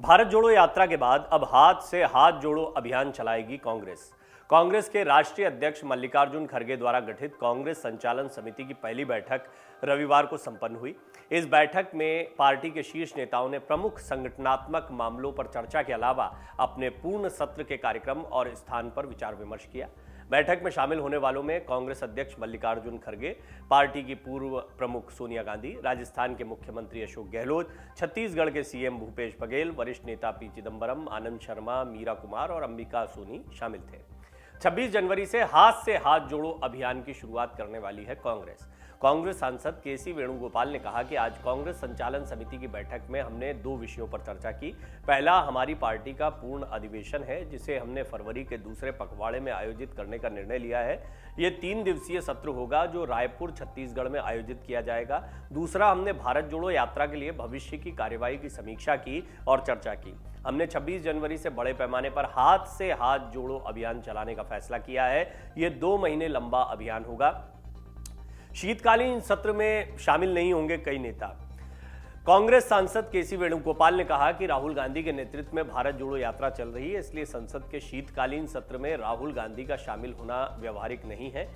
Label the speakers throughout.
Speaker 1: भारत जोड़ो यात्रा के बाद अब हाथ से हाथ जोड़ो अभियान चलाएगी कांग्रेस। कांग्रेस के राष्ट्रीय अध्यक्ष मल्लिकार्जुन खड़गे द्वारा गठित कांग्रेस संचालन समिति की पहली बैठक रविवार को संपन्न हुई। इस बैठक में पार्टी के शीर्ष नेताओं ने प्रमुख संगठनात्मक मामलों पर चर्चा के अलावा अपने पूर्ण सत्र के कार्यक्रम और स्थान पर विचार विमर्श किया। बैठक में शामिल होने वालों में कांग्रेस अध्यक्ष मल्लिकार्जुन खड़गे, पार्टी की पूर्व प्रमुख सोनिया गांधी, राजस्थान के मुख्यमंत्री अशोक गहलोत, छत्तीसगढ़ के सीएम भूपेश बघेल, वरिष्ठ नेता पी चिदंबरम, आनंद शर्मा, मीरा कुमार और अंबिका सोनी शामिल थे। 26 जनवरी से हाथ जोड़ो अभियान की शुरुआत करने वाली है कांग्रेस। कांग्रेस सांसद केसी वेणुगोपाल ने कहा कि आज कांग्रेस संचालन समिति की बैठक में हमने 2 विषयों पर चर्चा की। पहला, हमारी पार्टी का पूर्ण अधिवेशन है जिसे हमने फरवरी के दूसरे पखवाड़े में आयोजित करने का निर्णय लिया है। ये 3 दिवसीय सत्र होगा जो रायपुर छत्तीसगढ़ में आयोजित किया जाएगा। दूसरा, हमने भारत जोड़ो यात्रा के लिए भविष्य की कार्यवाही की समीक्षा की और चर्चा की। हमने 26 जनवरी से बड़े पैमाने पर हाथ से हाथ जोड़ो अभियान चलाने का फैसला किया है। ये 2 महीने लंबा अभियान होगा। शीतकालीन सत्र में शामिल नहीं होंगे कई नेता। कांग्रेस सांसद केसी वेणुगोपाल ने कहा कि राहुल गांधी के नेतृत्व में भारत जोड़ो यात्रा चल रही है, इसलिए संसद के शीतकालीन सत्र में राहुल गांधी का शामिल होना व्यवहारिक नहीं है।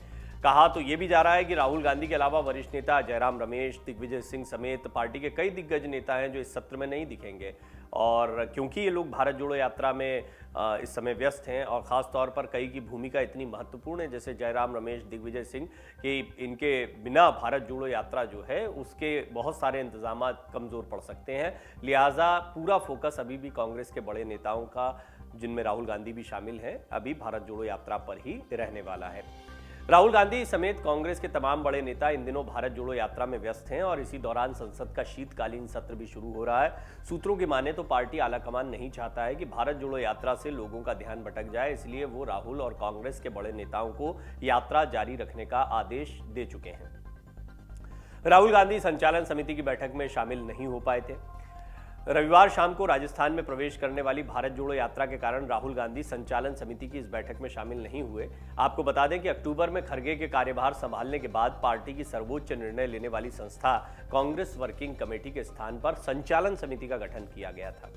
Speaker 1: कहा तो यह भी जा रहा है कि राहुल गांधी के अलावा वरिष्ठ नेता जयराम रमेश, दिग्विजय सिंह समेत पार्टी के कई दिग्गज नेता हैं जो इस सत्र में नहीं दिखेंगे। और क्योंकि ये लोग भारत जोड़ो यात्रा में इस समय व्यस्त हैं और ख़ास तौर पर कई की भूमिका इतनी महत्वपूर्ण है, जैसे जयराम रमेश, दिग्विजय सिंह, कि इनके बिना भारत जोड़ो यात्रा जो है उसके बहुत सारे इंतजाम कमज़ोर पड़ सकते हैं। लिहाजा पूरा फोकस अभी भी कांग्रेस के बड़े नेताओं का, जिनमें राहुल गांधी भी शामिल हैं, अभी भारत जोड़ो यात्रा पर ही रहने वाला है। राहुल गांधी समेत कांग्रेस के तमाम बड़े नेता इन दिनों भारत जोड़ो यात्रा में व्यस्त हैं और इसी दौरान संसद का शीतकालीन सत्र भी शुरू हो रहा है। सूत्रों की माने तो पार्टी आलाकमान नहीं चाहता है कि भारत जोड़ो यात्रा से लोगों का ध्यान भटक जाए, इसलिए वो राहुल और कांग्रेस के बड़े नेताओं को यात्रा जारी रखने का आदेश दे चुके हैं। राहुल गांधी संचालन समिति की बैठक में शामिल नहीं हो पाए थे। रविवार शाम को राजस्थान में प्रवेश करने वाली भारत जोड़ो यात्रा के कारण राहुल गांधी संचालन समिति की इस बैठक में शामिल नहीं हुए। आपको बता दें कि अक्टूबर में खड़गे के कार्यभार संभालने के बाद पार्टी की सर्वोच्च निर्णय लेने वाली संस्था कांग्रेस वर्किंग कमेटी के स्थान पर संचालन समिति का गठन किया गया था।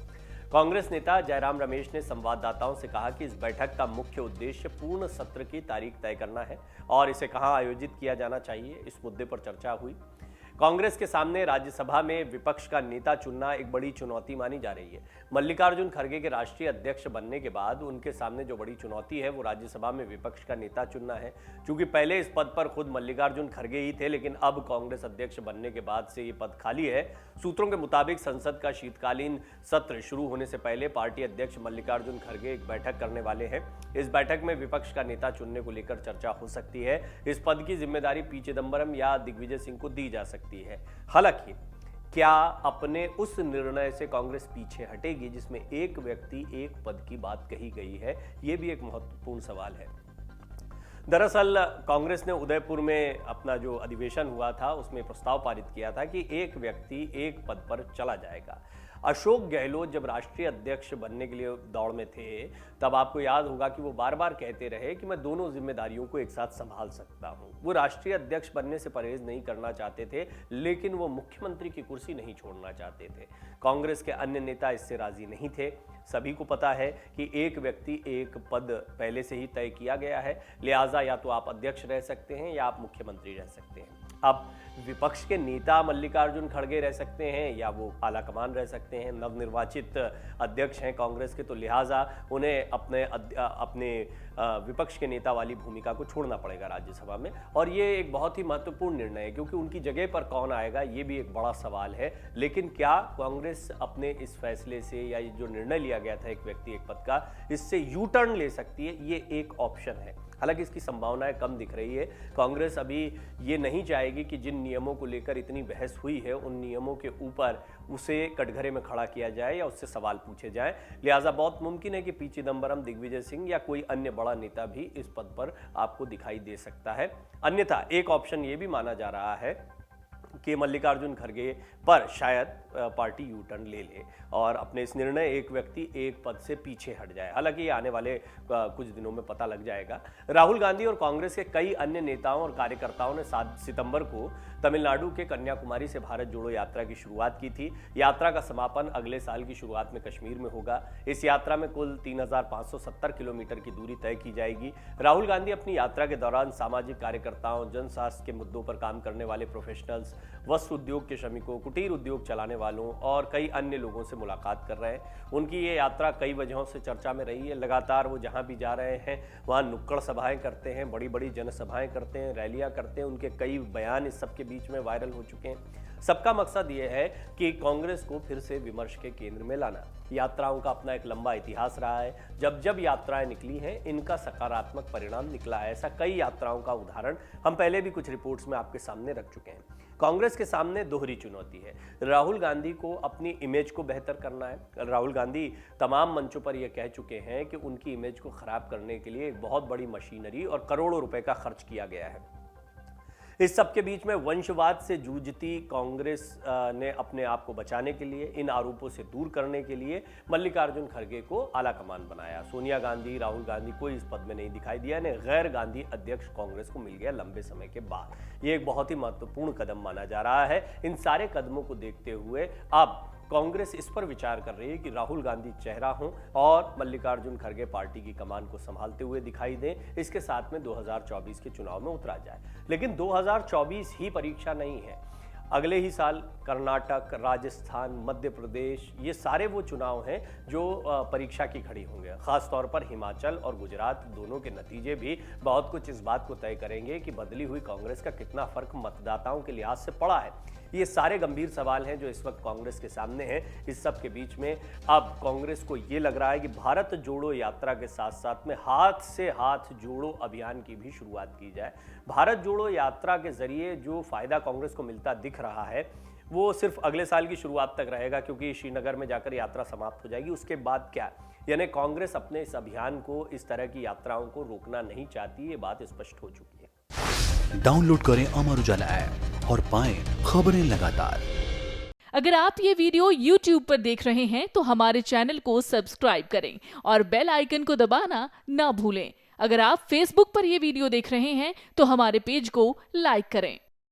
Speaker 1: कांग्रेस नेता जयराम रमेश ने संवाददाताओं से कहा कि इस बैठक का मुख्य उद्देश्य पूर्ण सत्र की तारीख तय करना है और इसे कहां आयोजित किया जाना चाहिए, इस मुद्दे पर चर्चा हुई। कांग्रेस के सामने राज्यसभा में विपक्ष का नेता चुनना एक बड़ी चुनौती मानी जा रही है। मल्लिकार्जुन खड़गे के राष्ट्रीय अध्यक्ष बनने के बाद उनके सामने जो बड़ी चुनौती है वो राज्यसभा में विपक्ष का नेता चुनना है। क्योंकि पहले इस पद पर खुद मल्लिकार्जुन खड़गे ही थे, लेकिन अब कांग्रेस अध्यक्ष बनने के बाद से ये पद खाली है। सूत्रों के मुताबिक संसद का शीतकालीन सत्र शुरू होने से पहले पार्टी अध्यक्ष मल्लिकार्जुन खड़गे एक बैठक करने वाले हैं। इस बैठक में विपक्ष का नेता चुनने को लेकर चर्चा हो सकती है। इस पद की जिम्मेदारी पी चिदंबरम या दिग्विजय सिंह को दी जा सकती है। हालांकि क्या अपने उस निर्णय से कांग्रेस पीछे हटेगी जिसमें एक व्यक्ति एक पद की बात कही गई है, यह भी एक महत्वपूर्ण सवाल है। दरअसल कांग्रेस ने उदयपुर में अपना जो अधिवेशन हुआ था उसमें प्रस्ताव पारित किया था कि एक व्यक्ति एक पद पर चला जाएगा। अशोक गहलोत जब राष्ट्रीय अध्यक्ष बनने के लिए दौड़ में थे तब आपको याद होगा कि वो बार बार कहते रहे कि मैं दोनों जिम्मेदारियों को एक साथ संभाल सकता हूं। वो राष्ट्रीय अध्यक्ष बनने से परहेज नहीं करना चाहते थे, लेकिन वो मुख्यमंत्री की कुर्सी नहीं छोड़ना चाहते थे। कांग्रेस के अन्य नेता इससे राजी नहीं थे। सभी को पता है कि एक व्यक्ति एक पद पहले से ही तय किया गया है, लिहाजा या तो आप अध्यक्ष रह सकते हैं या आप मुख्यमंत्री रह सकते हैं। अब विपक्ष के नेता मल्लिकार्जुन खड़गे रह सकते हैं या वो आलाकमान रह सकते हैं। नवनिर्वाचित अध्यक्ष हैं कांग्रेस के, तो लिहाजा उन्हें अपने विपक्ष के नेता वाली भूमिका को छोड़ना पड़ेगा राज्यसभा में। और ये एक बहुत ही महत्वपूर्ण निर्णय है क्योंकि उनकी जगह पर कौन आएगा ये भी एक बड़ा सवाल है। लेकिन क्या कांग्रेस अपने इस फैसले से या जो निर्णय लिया गया था एक व्यक्ति एक पद का, इससे यू टर्न ले सकती है? ये एक ऑप्शन है। हालांकि इसकी संभावनाएं कम दिख रही है। कांग्रेस अभी ये नहीं चाहेगी कि जिन नियमों को लेकर इतनी बहस हुई है उन नियमों के ऊपर उसे कटघरे में खड़ा किया जाए या उससे सवाल पूछे जाए। लिहाजा बहुत मुमकिन है कि पी चिदंबरम, दिग्विजय सिंह या कोई अन्य बड़ा नेता भी इस पद पर आपको दिखाई दे सकता है। अन्यथा एक ऑप्शन ये भी माना जा रहा है कि मल्लिकार्जुन खड़गे पर शायद पार्टी यू टर्न ले ले और अपने इस निर्णय एक व्यक्ति एक पद से पीछे हट जाए। हालांकि ये आने वाले कुछ दिनों में पता लग जाएगा। राहुल गांधी और कांग्रेस के कई अन्य नेताओं और कार्यकर्ताओं ने 7 सितंबर को तमिलनाडु के कन्याकुमारी से भारत जोड़ो यात्रा की शुरुआत की थी। यात्रा का समापन अगले साल की शुरुआत में कश्मीर में होगा। इस यात्रा में कुल 3570 किलोमीटर की दूरी तय की जाएगी। राहुल गांधी अपनी यात्रा के दौरान सामाजिक कार्यकर्ताओं, जनस्वास्थ्य के मुद्दों पर काम करने वाले प्रोफेशनल्स, वस्त्र उद्योग के श्रमिकों, कुटीर उद्योग चलाने वालों और कई अन्य लोगों से मुलाकात कर रहे हैं। उनकी ये यात्रा कई वजहों से चर्चा में रही है। लगातार वो जहां भी जा रहे हैं वहां नुक्कड़ सभाएं करते हैं, बड़ी बड़ी जनसभाएं करते हैं, रैलियां करते हैं। उनके कई बयान इस सब के बीच में वायरल हो चुके हैं। सबका मकसद ये है कि कांग्रेस को फिर से विमर्श के केंद्र में लाना। यात्राओं का अपना एक लंबा इतिहास रहा है। जब जब यात्राएं निकली हैं इनका सकारात्मक परिणाम निकला है। ऐसा कई यात्राओं का उदाहरण हम पहले भी कुछ रिपोर्ट्स में आपके सामने रख चुके हैं। कांग्रेस के सामने दोहरी चुनौती है। राहुल गांधी को अपनी इमेज को बेहतर करना है। राहुल गांधी तमाम मंचों पर यह कह चुके हैं कि उनकी इमेज को खराब करने के लिए एक बहुत बड़ी मशीनरी और करोड़ों रुपए का खर्च किया गया है। इस सब के बीच में वंशवाद से जूझती कांग्रेस ने अपने आप को बचाने के लिए, इन आरोपों से दूर करने के लिए मल्लिकार्जुन खड़गे को आला कमान बनाया। सोनिया गांधी, राहुल गांधी कोई इस पद में नहीं दिखाई दिया। ने गैर गांधी अध्यक्ष कांग्रेस को मिल गया लंबे समय के बाद। ये एक बहुत ही महत्वपूर्ण कदम माना जा रहा है। इन सारे कदमों को देखते हुए अब कांग्रेस इस पर विचार कर रही है कि राहुल गांधी चेहरा हों और मल्लिकार्जुन खड़गे पार्टी की कमान को संभालते हुए दिखाई दें। इसके साथ में 2024 के चुनाव में उतरा जाए। लेकिन 2024 ही परीक्षा नहीं है। अगले ही साल कर्नाटक, राजस्थान, मध्य प्रदेश, ये सारे वो चुनाव हैं जो परीक्षा की खड़ी होंगे। खासतौर पर हिमाचल और गुजरात दोनों के नतीजे भी बहुत कुछ इस बात को तय करेंगे कि बदली हुई कांग्रेस का कितना फर्क मतदाताओं के लिहाज से पड़ा है। ये सारे गंभीर सवाल हैं जो इस वक्त कांग्रेस के सामने हैं। इस सब के बीच में अब कांग्रेस को ये लग रहा है कि भारत जोड़ो यात्रा के साथ साथ में हाथ से हाथ जोड़ो अभियान की भी शुरुआत की जाए। भारत जोड़ो यात्रा के जरिए जो फायदा कांग्रेस को मिलता दिख रहा है वो सिर्फ अगले साल की शुरुआत तक रहेगा, क्योंकि श्रीनगर में जाकर यात्रा समाप्त हो जाएगी। उसके बाद क्या, यानी कांग्रेस अपने इस अभियान को, इस तरह की यात्राओं को रोकना नहीं चाहती। ये बात स्पष्ट हो चुकी है।
Speaker 2: डाउनलोड करें अमर उजाला ऐप और पाएं खबरें लगातार।
Speaker 3: अगर आप ये वीडियो YouTube पर देख रहे हैं तो हमारे चैनल को सब्सक्राइब करें और बेल आइकन को दबाना ना भूलें। अगर आप Facebook पर ये वीडियो देख रहे हैं तो हमारे पेज को लाइक करें।